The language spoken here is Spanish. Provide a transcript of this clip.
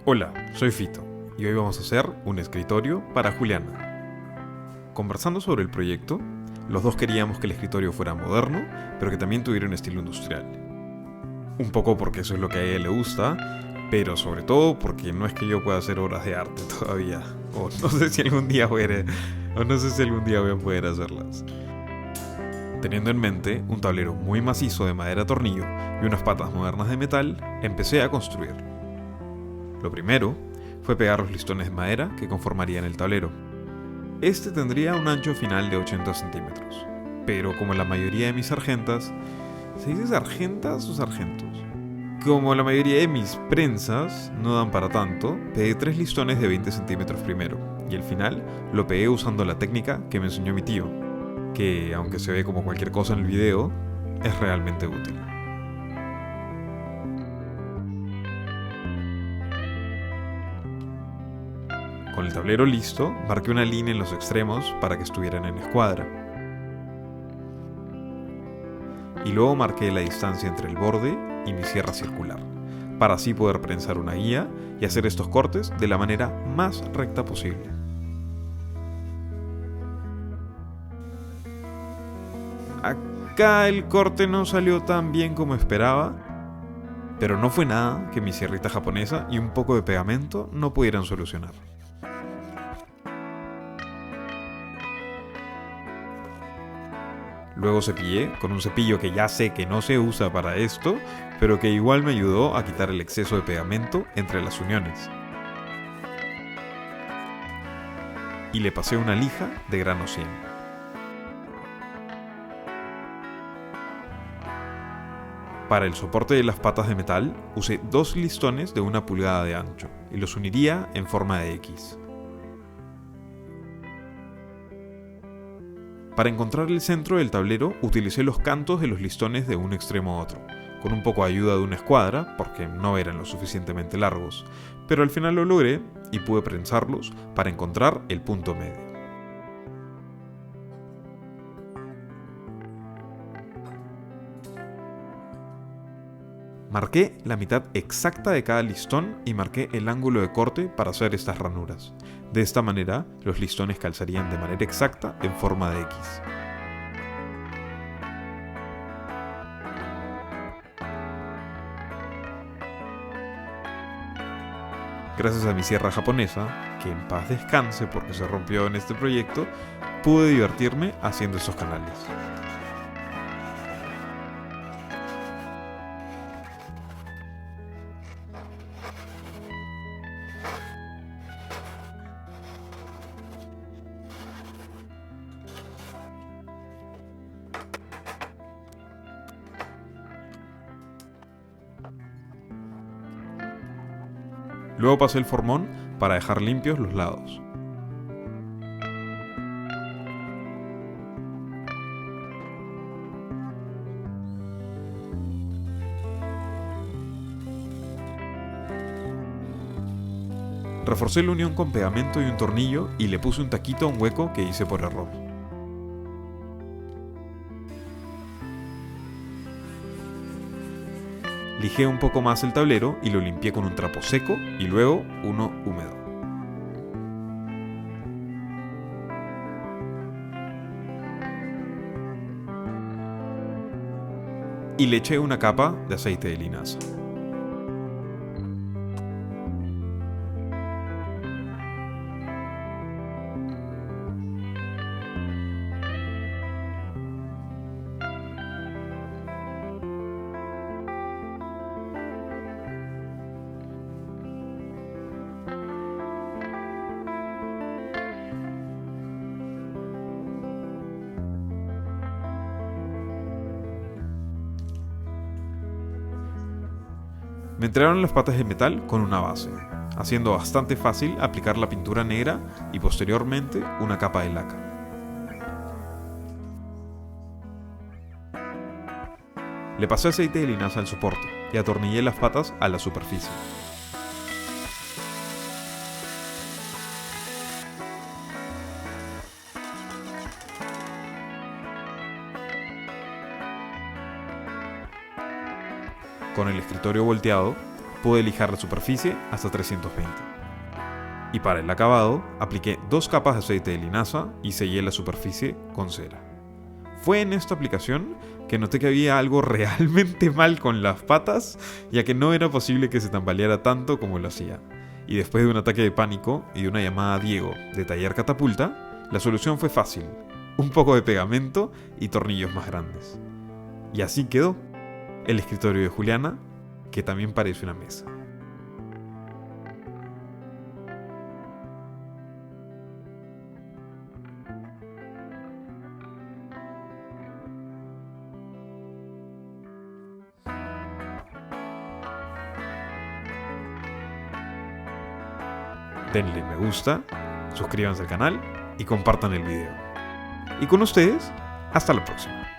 Hola, soy Fito y hoy vamos a hacer un escritorio para Juliana. Conversando sobre el proyecto, los dos queríamos que el escritorio fuera moderno, pero que también tuviera un estilo industrial. Un poco porque eso es lo que a ella le gusta, pero sobre todo porque no es que yo pueda hacer obras de arte todavía. O no sé si algún día voy a poder hacerlas. Teniendo en mente un tablero muy macizo de madera a tornillo y unas patas modernas de metal, empecé a construir. Lo primero fue pegar los listones de madera que conformarían el tablero. Este tendría un ancho final de 80 centímetros, pero como la mayoría de mis sargentas, ¿se dice sargentas o sargentos? Como la mayoría de mis prensas no dan para tanto, pegué 3 listones de 20 centímetros primero, y el final lo pegué usando la técnica que me enseñó mi tío, que aunque se ve como cualquier cosa en el video, es realmente útil. Con el tablero listo, marqué una línea en los extremos para que estuvieran en escuadra. Y luego marqué la distancia entre el borde y mi sierra circular, para así poder prensar una guía y hacer estos cortes de la manera más recta posible. Acá el corte no salió tan bien como esperaba, pero no fue nada que mi sierrita japonesa y un poco de pegamento no pudieran solucionar. Luego cepillé con un cepillo que ya sé que no se usa para esto, pero que igual me ayudó a quitar el exceso de pegamento entre las uniones. Y le pasé una lija de grano 100. Para el soporte de las patas de metal, usé 2 listones de 1 pulgada de ancho y los uniría en forma de X. Para encontrar el centro del tablero, utilicé los cantos de los listones de un extremo a otro, con un poco de ayuda de una escuadra, porque no eran lo suficientemente largos, pero al final lo logré y pude prensarlos para encontrar el punto medio. Marqué la mitad exacta de cada listón y marqué el ángulo de corte para hacer estas ranuras. De esta manera, los listones calzarían de manera exacta en forma de X. Gracias a mi sierra japonesa, que en paz descanse porque se rompió en este proyecto, pude divertirme haciendo estos canales. Luego pasé el formón para dejar limpios los lados. Reforcé la unión con pegamento y un tornillo y le puse un taquito a un hueco que hice por error. Lijé un poco más el tablero y lo limpié con un trapo seco y luego uno húmedo. Y le eché una capa de aceite de linaza. Me entregaron las patas de metal con una base, haciendo bastante fácil aplicar la pintura negra y posteriormente una capa de laca. Le pasé aceite de linaza al soporte y atornillé las patas a la superficie. Con el escritorio volteado, pude lijar la superficie hasta 320. Y para el acabado, apliqué 2 capas de aceite de linaza y sellé la superficie con cera. Fue en esta aplicación que noté que había algo realmente mal con las patas, ya que no era posible que se tambaleara tanto como lo hacía. Y después de un ataque de pánico y de una llamada a Diego de Taller Catapulta, la solución fue fácil: un poco de pegamento y tornillos más grandes. Y así quedó el escritorio de Juliana, que también parece una mesa. Denle me gusta, suscríbanse al canal y compartan el video. Y con ustedes, hasta la próxima.